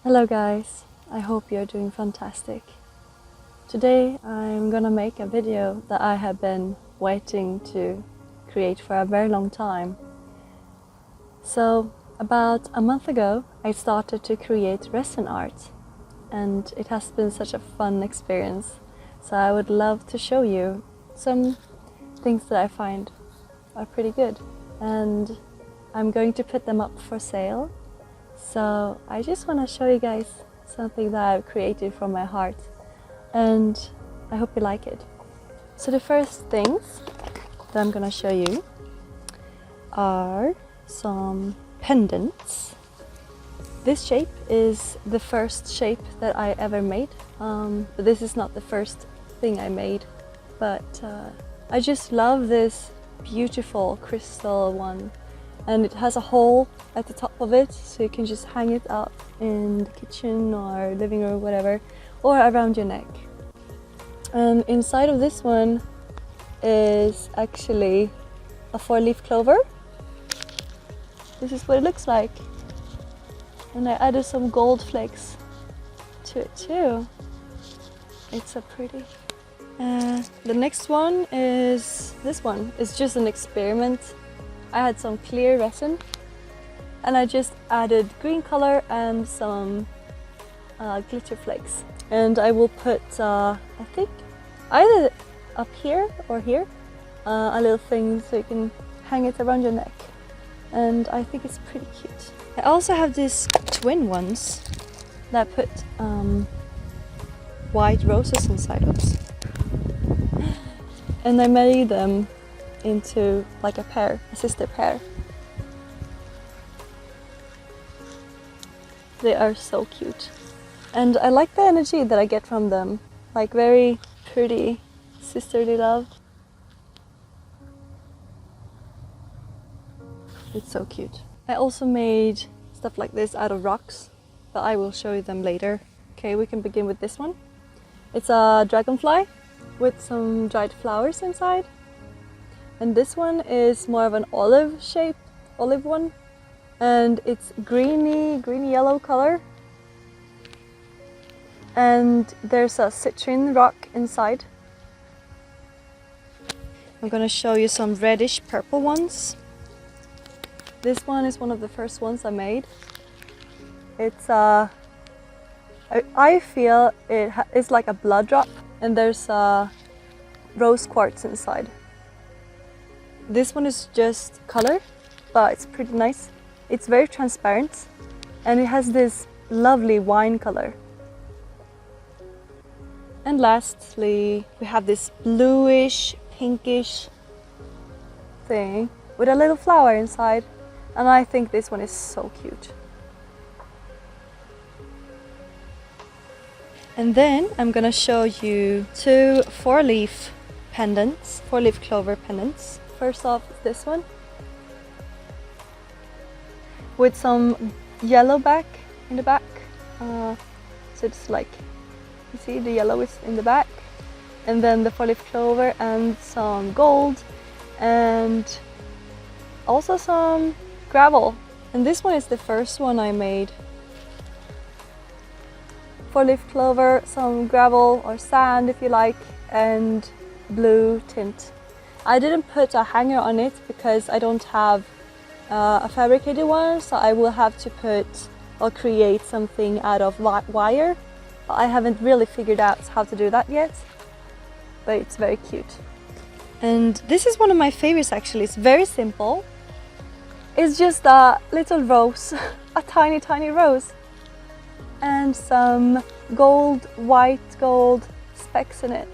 Hello guys, I hope you're doing fantastic. Today I'm gonna make a video that I have been waiting to create for a very long time. So about a month ago I started to create resin art and it has been such a fun experience. So I would love to show you some things that I find are pretty good, and I'm going to put them up for sale. So I just want to show you guys something that I've created from my heart, and I hope you like it. So the first things that I'm gonna show you are some pendants. This shape is the first shape that I ever made, but this is not the first thing I made, but I just love this beautiful crystal one. And it has a hole at the top of it, so you can just hang it up in the kitchen or living room, whatever, or around your neck. And inside of this one is actually a 4-leaf clover. This is what it looks like. And I added some gold flakes to it too. It's so pretty. The next one is this one. It's just an experiment. I had some clear resin and I just added green color and some glitter flakes. And I will put, I think, either up here or here, a little thing so you can hang it around your neck. And I think it's pretty cute. I also have these twin ones that I put white roses inside of. And I made them into like a pair, a sister pair. They are so cute. And I like the energy that I get from them. Like very pretty sisterly love. It's so cute. I also made stuff like this out of rocks, but I will show you them later. Okay, we can begin with this one. It's a dragonfly with some dried flowers inside. And this one is more of an olive shape, olive one. And it's greeny yellow color. And there's a citrine rock inside. I'm gonna show you some reddish purple ones. This one is one of the first ones I made. It's I feel it's like a blood drop, and there's rose quartz inside. This one is just color, but it's pretty nice. It's very transparent and it has this lovely wine color. And lastly, we have this bluish, pinkish thing with a little flower inside. And I think this one is so cute. And then I'm gonna show you two 4-leaf pendants, 4-leaf clover pendants. First off, this one with some yellow back in the back. So it's like, you see the yellow is in the back, and then the 4-leaf clover and some gold and also some gravel. And this one is the first one I made. 4-leaf clover, some gravel or sand if you like, and blue tint. I didn't put a hanger on it because I don't have a fabricated one, so I will have to put or create something out of wire. I haven't really figured out how to do that yet, but it's very cute. And this is one of my favorites actually. It's very simple. It's just a little rose, a tiny rose, and some gold, white gold specks in it.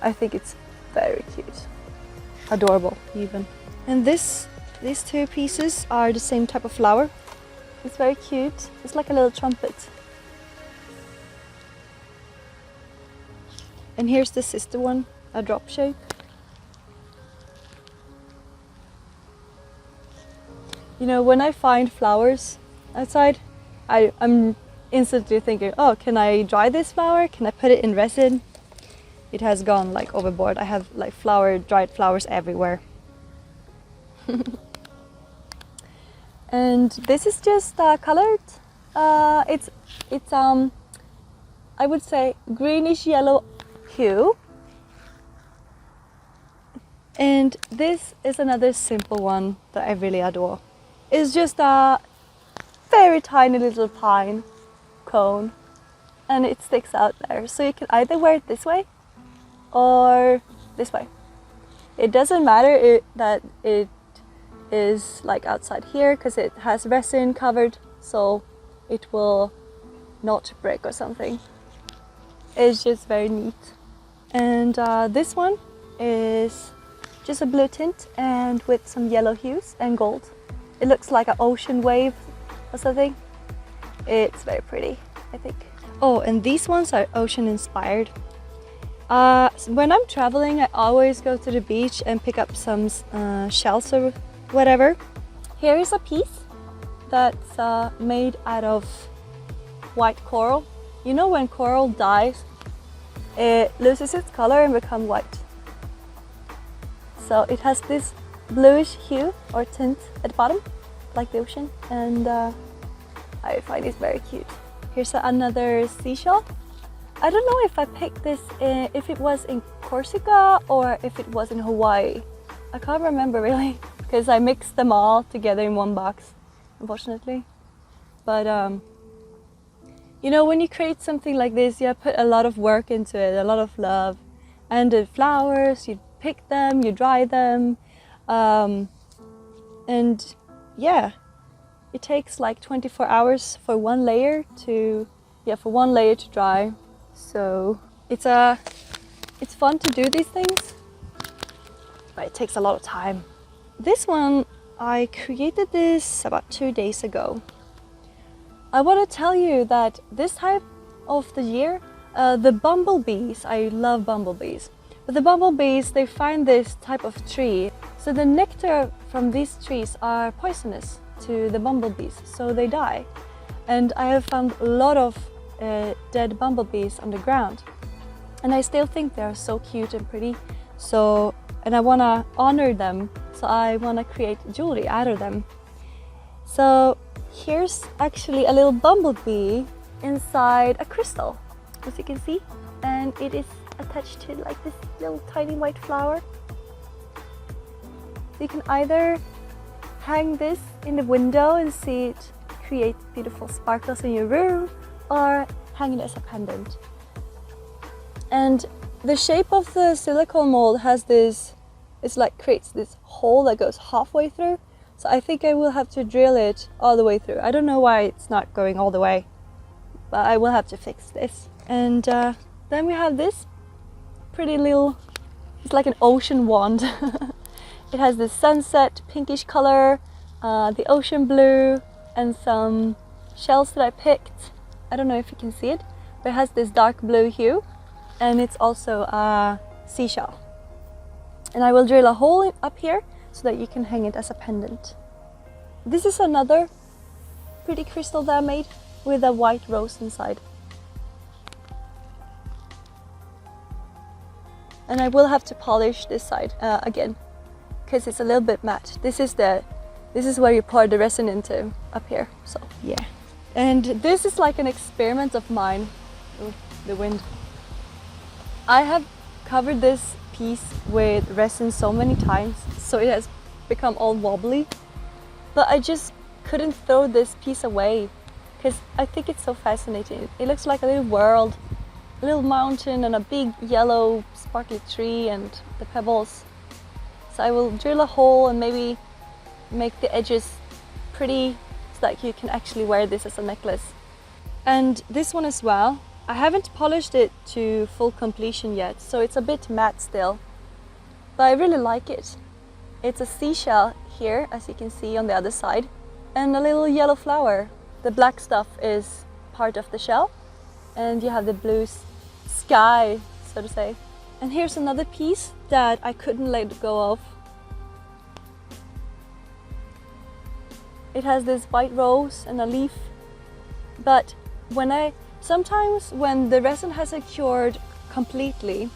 I think it's very cute, adorable even. And these two pieces are the same type of flower. It's very cute. It's like a little trumpet. And here's the sister one, a drop shape. You know, when I find flowers outside, I'm instantly thinking, oh, can I dry this flower? Can I put it in resin? It has gone like overboard. I have like dried flowers everywhere. And this is just colored. It's I would say greenish yellow hue. And this is another simple one that I really adore. It's just a very tiny little pine cone, and it sticks out there. So you can either wear it this way or this way. It doesn't matter that it is like outside here, because it has resin covered, so it will not break or something. It's just very neat. And this one is just a blue tint and with some yellow hues and gold. It looks like an ocean wave or something. It's very pretty, I think. Oh, and these ones are ocean inspired. When I'm traveling, I always go to the beach and pick up some shells or whatever. Here is a piece that's made out of white coral. You know, when coral dies, it loses its color and becomes white. So it has this bluish hue or tint at the bottom, like the ocean, and I find it very cute. Here's another seashell. I don't know if I picked this if it was in Corsica or if it was in Hawaii. I can't remember really, because I mixed them all together in one box, unfortunately. But you know, when you create something like this, you put a lot of work into it, a lot of love. And the flowers, you pick them, you dry them, and yeah, it takes like 24 hours for one layer to dry. So it's fun to do these things, but it takes a lot of time. This one, I created this about 2 days ago. I want to tell you that this time of the year, the bumblebees, I love bumblebees, but the bumblebees, they find this type of tree. So the nectar from these trees are poisonous to the bumblebees, so they die. And I have found a lot of dead bumblebees on the ground. And I still think they are so cute and pretty. So, and I want to honor them, so I want to create jewelry out of them. So here's actually a little bumblebee inside a crystal, as you can see, and it is attached to like this little tiny white flower. So you can either hang this in the window and see it create beautiful sparkles in your room, or hang it as a pendant. And the shape of the silicone mold has this, it's like creates this hole that goes halfway through. So I think I will have to drill it all the way through. I don't know why it's not going all the way, but I will have to fix this. And then we have this pretty little, it's like an ocean wand. It has this sunset pinkish color, the ocean blue, and some shells that I picked. I don't know if you can see it, but it has this dark blue hue, and it's also a seashell. And I will drill a hole up here so that you can hang it as a pendant. This is another pretty crystal that I made with a white rose inside. And I will have to polish this side again, because it's a little bit matte. This is where you pour the resin into, up here, so yeah. And this is like an experiment of mine. Ooh, the wind. I have covered this piece with resin so many times, so it has become all wobbly, but I just couldn't throw this piece away because I think it's so fascinating. It looks like a little world, a little mountain and a big yellow sparkly tree and the pebbles. So I will drill a hole and maybe make the edges pretty so that you can actually wear this as a necklace. And this one as well, I haven't polished it to full completion yet, so it's a bit matte still, but I really like it. It's a seashell here, as you can see on the other side, and a little yellow flower. The black stuff is part of the shell, and you have the blue sky, so to say. And here's another piece that I couldn't let go of. It has this white rose and a leaf, but sometimes when the resin hasn't cured completely,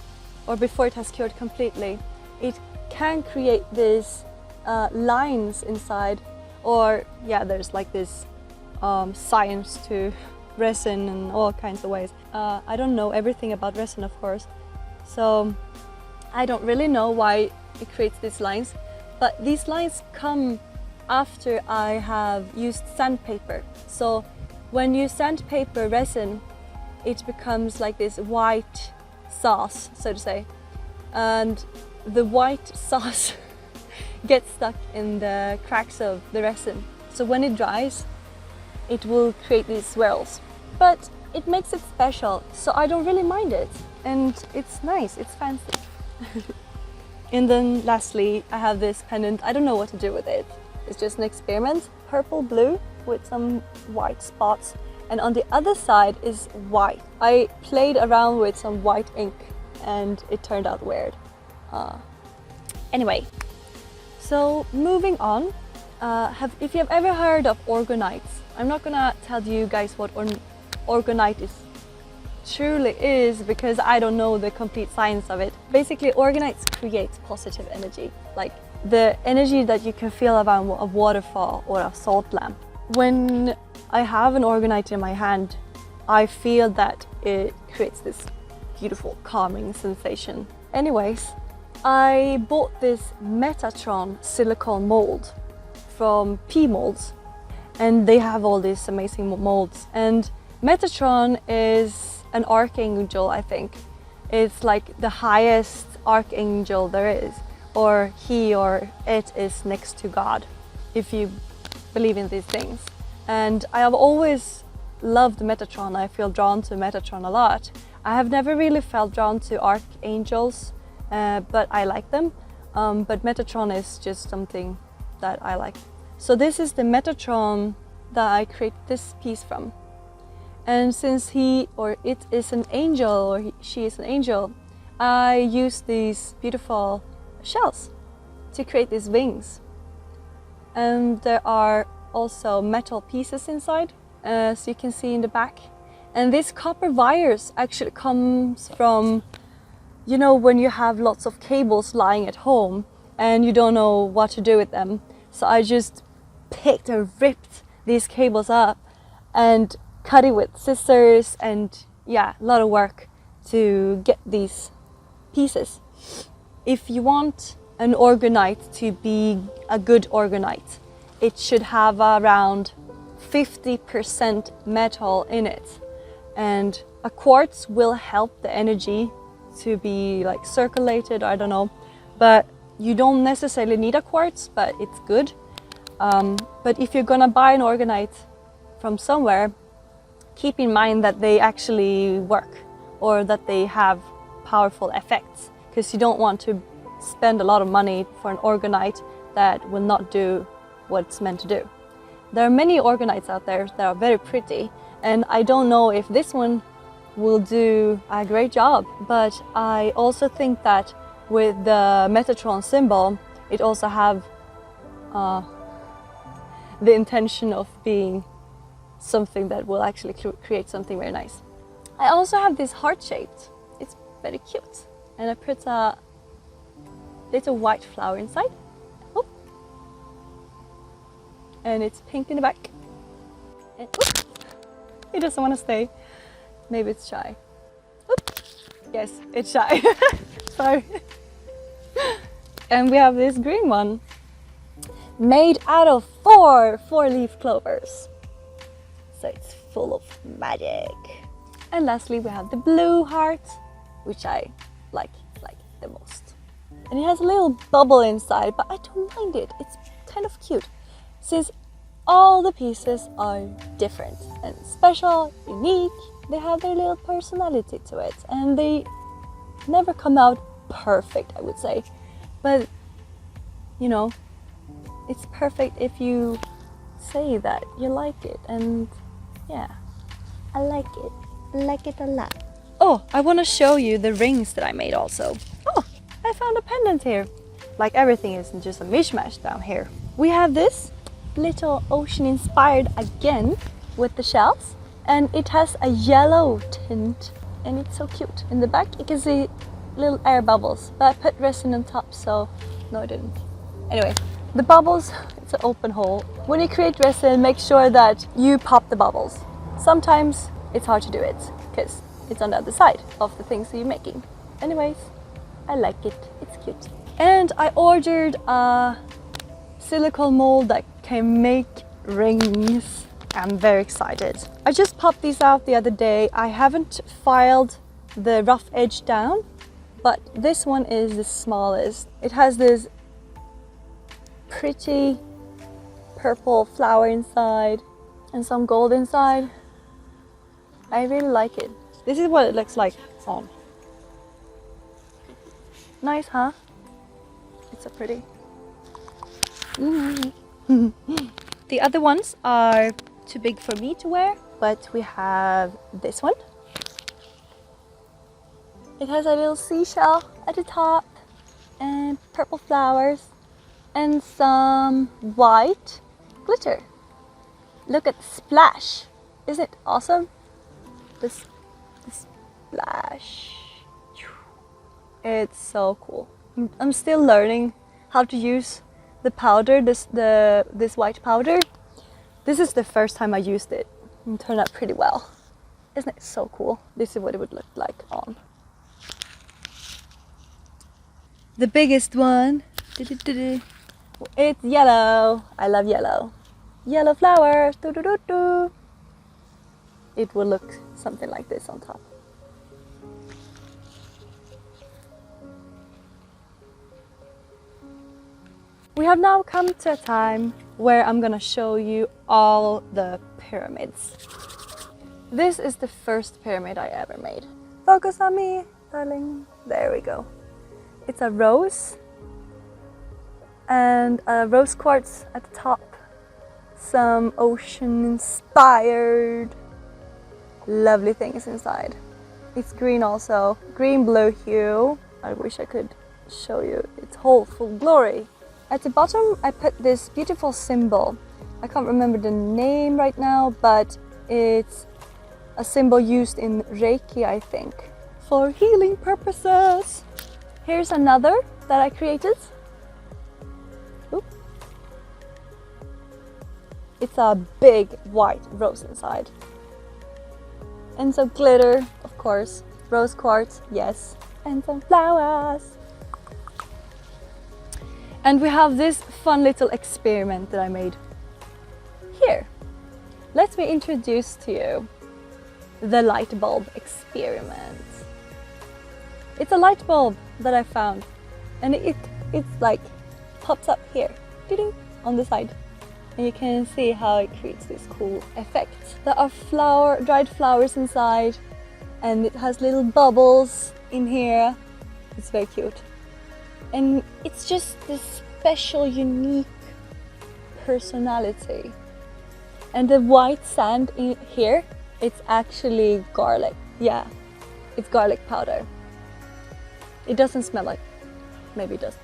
or before it has cured completely, it can create these lines inside, Or yeah, there's like this science to resin and all kinds of ways. I don't know everything about resin, of course, so I don't really know why it creates these lines, but these lines come after I have used sandpaper. So when you sandpaper resin, it becomes like this white sauce, so to say, and the white sauce gets stuck in the cracks of the resin. So when it dries, it will create these swirls, but it makes it special, so I don't really mind it, and it's nice, it's fancy. And then lastly, I have this pendant. I don't know what to do with it. It's just an experiment. Purple blue with some white spots, and on the other side is white. I played around with some white ink and it turned out weird. Anyway, so moving on. If you have ever heard of Organites, I'm not gonna tell you guys what Organite truly is because I don't know the complete science of it. Basically, Organites creates positive energy, like the energy that you can feel around a waterfall or a salt lamp. When I have an Organite in my hand, I feel that it creates this beautiful calming sensation. Anyways, I bought this Metatron silicone mold from P Molds, and they have all these amazing molds. And Metatron is an archangel, I think. It's like the highest archangel there is, or he or it is next to God, if you believe in these things. And I have always loved Metatron. I feel drawn to Metatron a lot. I have never really felt drawn to archangels, but I like them. But Metatron is just something that I like. So this is the Metatron that I create this piece from. And since he or it is an angel, or she is an angel, I use these beautiful shells to create these wings. And there are also metal pieces inside, so you can see in the back. And these copper wires actually comes from, you know, when you have lots of cables lying at home and you don't know what to do with them. So I just picked and ripped these cables up and cut it with scissors, and yeah, a lot of work to get these pieces. If you want an Organite to be a good Organite, it should have around 50% metal in it. And a quartz will help the energy to be like circulated, I don't know. But you don't necessarily need a quartz, but it's good. But if you're gonna buy an Organite from somewhere, keep in mind that they actually work, or that they have powerful effects, because you don't want to spend a lot of money for an Organite that will not do what it's meant to do. There are many Organites out there that are very pretty, and I don't know if this one will do a great job, but I also think that with the Metatron symbol, it also have the intention of being something that will actually create something very nice. I also have this heart-shaped. It's very cute, and I put a little white flower inside. Oop. And it's pink in the back. And oop. It doesn't want to stay. Maybe it's shy. Oop. Yes, it's shy. Sorry. And we have this green one made out of four leaf clovers. So it's full of magic. And lastly, we have the blue heart, which I like the most. And it has a little bubble inside, but I don't mind it. It's kind of cute, since all the pieces are different and special, unique. They have their little personality to it, and they never come out perfect, I would say. But, you know, it's perfect if you say that you like it, and yeah, I like it a lot. Oh, I want to show you the rings that I made also. Oh, I found a pendant here. Like, everything isn't just a mishmash down here. We have this little ocean inspired again with the shells, and it has a yellow tint, and it's so cute. In the back you can see little air bubbles, but I put resin on top, so no, I didn't. Anyway, the bubbles, it's an open hole. When you create resin, make sure that you pop the bubbles. Sometimes it's hard to do it because it's on the other side of the things that you're making. Anyways, I like it, it's cute. And I ordered a silicone mold that can make rings. I'm very excited. I just popped these out the other day. I haven't filed the rough edge down, but this one is the smallest. It has this pretty purple flower inside and some gold inside. I really like it. This is what it looks like on. Nice, huh? It's so pretty. The other ones are too big for me to wear, but we have this one. It has a little seashell at the top and purple flowers and some white glitter. Look at the splash. Isn't it awesome? This splash. It's so cool. I'm still learning how to use the powder, this white powder. This is the first time I used it. It turned out pretty well. Isn't it so cool? This is what it would look like on. The biggest one, it's yellow. I love yellow. Yellow flowers. It will look something like this on top. We have now come to a time where I'm gonna show you all the pyramids. This is the first pyramid I ever made. Focus on me, darling. There we go. It's a rose and a rose quartz at the top. Some ocean inspired lovely things inside. It's green also, green blue hue. I wish I could show you its whole full glory. At the bottom I put this beautiful symbol. I can't remember the name right now, but it's a symbol used in Reiki, I think, for healing purposes. Here's another that I created. Oop. It's a big white rose inside. And some glitter, of course. Rose quartz, yes. And some flowers. And we have this fun little experiment that I made here. Let me introduce to you the light bulb experiment. It's a light bulb that I found, and it's like pops up here, on the side, and you can see how it creates this cool effect. There are dried flowers inside, and it has little bubbles in here. It's very cute. And it's just this special, unique personality. And the white sand in here, it's actually garlic. Yeah, it's garlic powder. It doesn't smell like, maybe it does.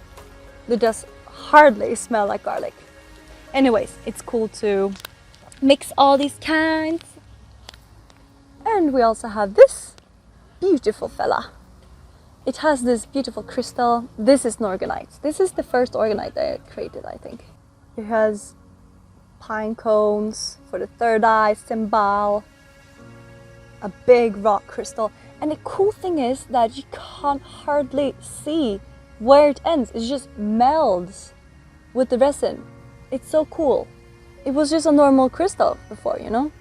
It does hardly smell like garlic. Anyways, it's cool to mix all these kinds. And we also have this beautiful fella. It has this beautiful crystal. This is an Organite. This is the first Organite I created, I think. It has pine cones for the third eye symbol, a big rock crystal. And the cool thing is that you can't hardly see where it ends. It just melds with the resin. It's so cool. It was just a normal crystal before, you know?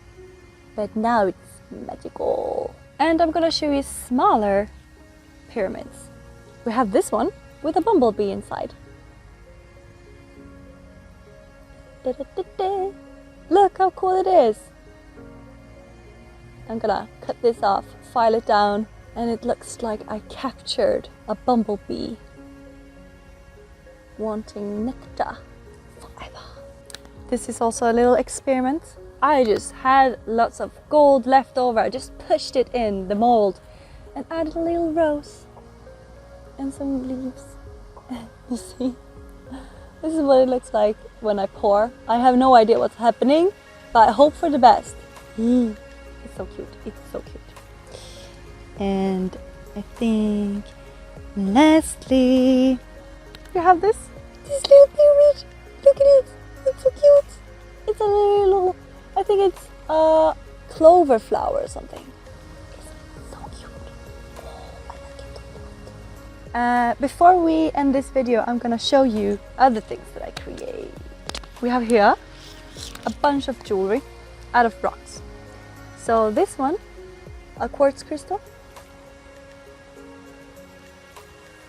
But now it's magical. And I'm gonna show you smaller pyramids. We have this one with a bumblebee inside. Look how cool it is. I'm gonna cut this off, file it down, and it looks like I captured a bumblebee wanting nectar forever. This is also a little experiment. I just had lots of gold left over. I just pushed it in the mold and added a little rose and some leaves. You see? This is what it looks like when I pour. I have no idea what's happening, but I hope for the best. It's so cute. It's so cute. And I think lastly, we have this little just a little, I think it's a clover flower or something. It's so cute. Oh, I like it. Before we end this video, I'm gonna show you other things that I create. We have here a bunch of jewelry out of rocks. So this one, a quartz crystal.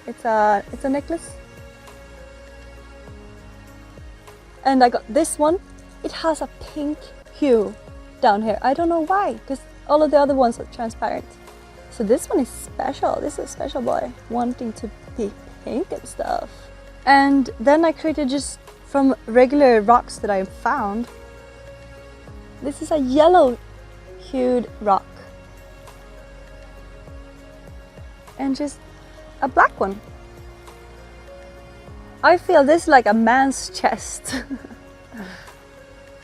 It's a necklace. And I got this one. It has a pink hue down here. I don't know why, because all of the other ones are transparent. So this one is special. This is a special boy, wanting to be pink and stuff. And then I created just from regular rocks that I found. This is a yellow hued rock. And just a black one. I feel this like a man's chest.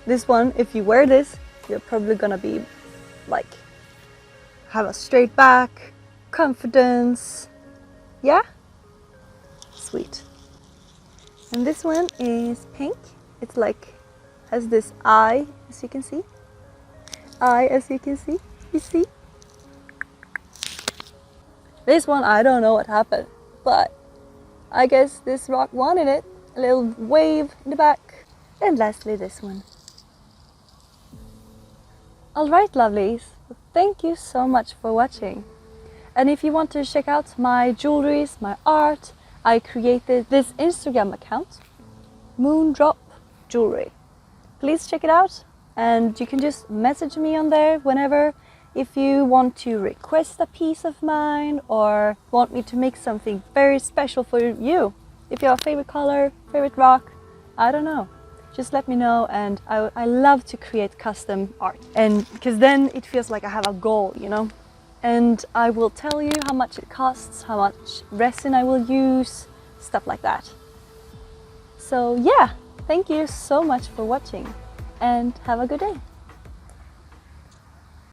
This one, if you wear this, you're probably gonna be like, have a straight back, confidence. Yeah? Sweet. And this one is pink. It's like, has this eye, as you can see. You see? This one, I don't know what happened, but I guess this rock wanted it. A little wave in the back. And lastly, this one. Alright, lovelies. Thank you so much for watching. And if you want to check out my jewelries, my art, I created this Instagram account, Moondrop Jewelry. Please check it out, and you can just message me on there whenever. If you want to request a piece of mine or want me to make something very special for you, if you have a favorite color, favorite rock, I don't know, just let me know. And I love to create custom art, and because then it feels like I have a goal, you know. And I will tell you how much it costs, how much resin I will use, stuff like that. So yeah, thank you so much for watching and have a good day.